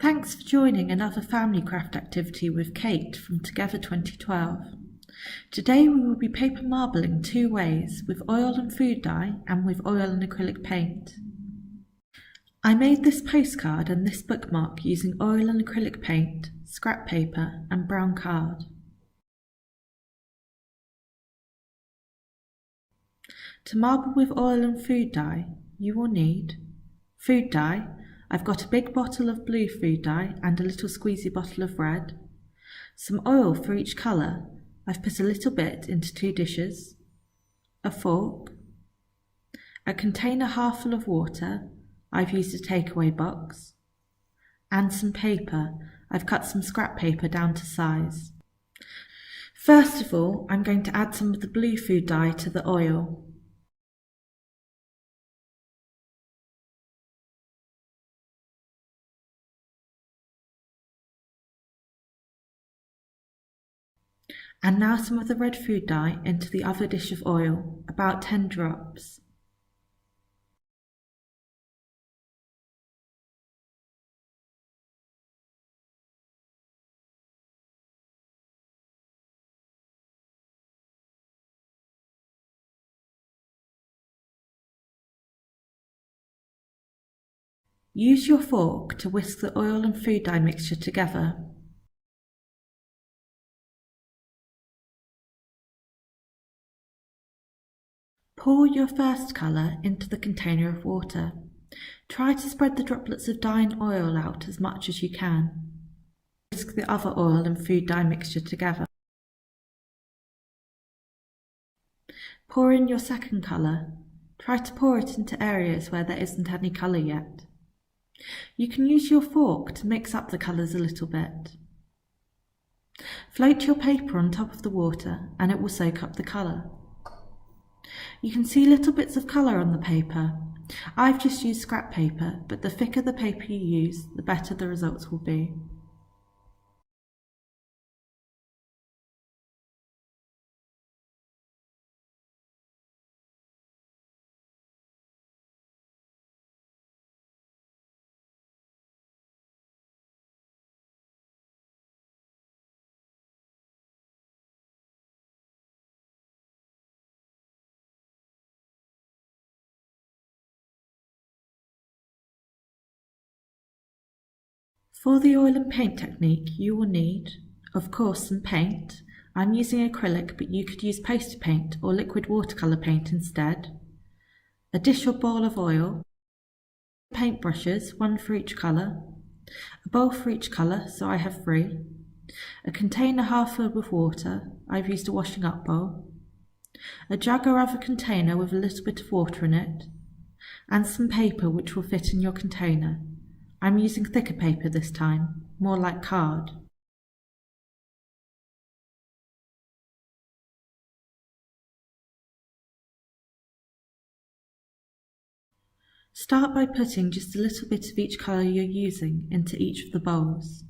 Thanks for joining another family craft activity with Kate from Together 2012. Today we will be paper marbling 2 ways, with oil and food dye and with oil and acrylic paint. I made this postcard and this bookmark using oil and acrylic paint, scrap paper and brown card. To marble with oil and food dye, you will need food dye. I've got a big bottle of blue food dye and a little squeezy bottle of red. Some oil for each colour. I've put a little bit into 2 dishes. A fork. A container half full of water. I've used a takeaway box. And some paper. I've cut some scrap paper down to size. First of all, I'm going to add some of the blue food dye to the oil. And now some of the red food dye into the other dish of oil, about 10 drops. Use your fork to whisk the oil and food dye mixture together. Pour your first colour into the container of water. Try to spread the droplets of dye and oil out as much as you can. Whisk the other oil and food dye mixture together. Pour in your second colour. Try to pour it into areas where there isn't any colour yet. You can use your fork to mix up the colours a little bit. Float your paper on top of the water and it will soak up the colour. You can see little bits of colour on the paper. I've just used scrap paper, but the thicker the paper you use, the better the results will be. For the oil and paint technique, you will need, of course, some paint. I'm using acrylic, but you could use poster paint or liquid watercolour paint instead. A dish or bowl of oil, paint brushes, 1 for each colour, a bowl for each colour, so I have 3, a container half filled with water, I've used a washing up bowl, a jug or other container with a little bit of water in it, and some paper which will fit in your container. I'm using thicker paper this time, more like card. Start by putting just a little bit of each colour you're using into each of the bowls.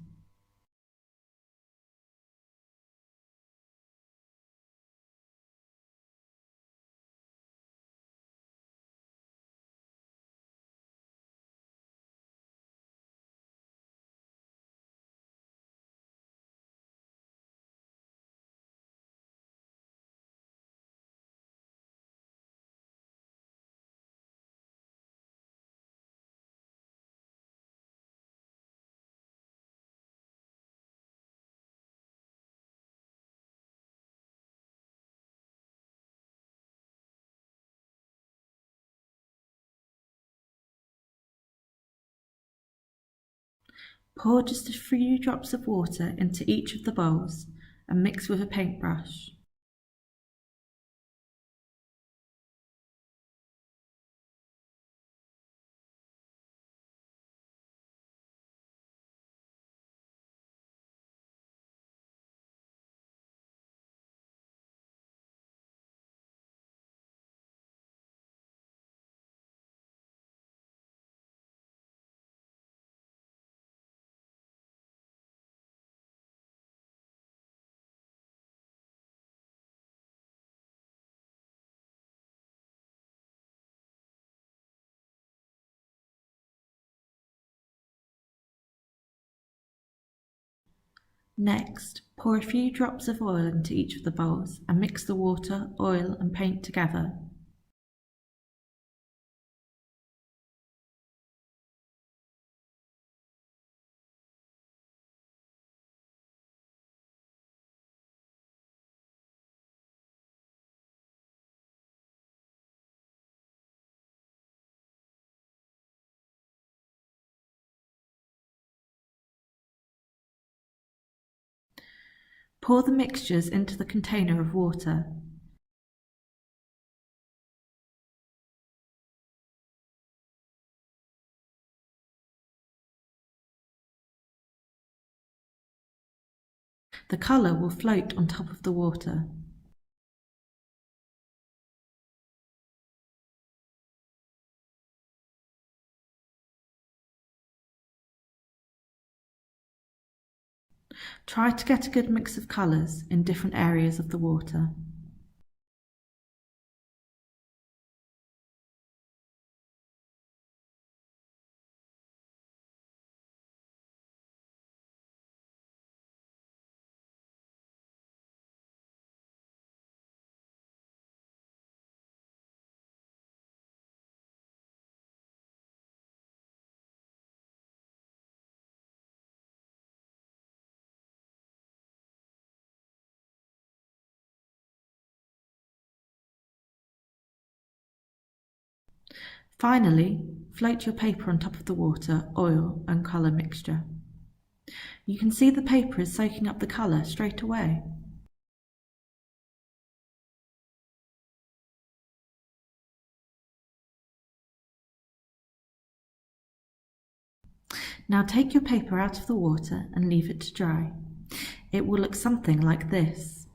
Pour just a few drops of water into each of the bowls and mix with a paintbrush. Next, pour a few drops of oil into each of the bowls and mix the water, oil and paint together. Pour the mixtures into the container of water. The colour will float on top of the water. Try to get a good mix of colours in different areas of the water. Finally, float your paper on top of the water, oil and colour mixture. You can see the paper is soaking up the colour straight away. Now take your paper out of the water and leave it to dry. It will look something like this.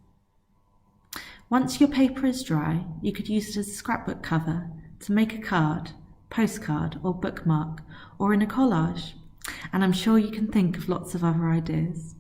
Once your paper is dry, you could use it as a scrapbook cover to make a card, postcard or bookmark, or in a collage, and I'm sure you can think of lots of other ideas.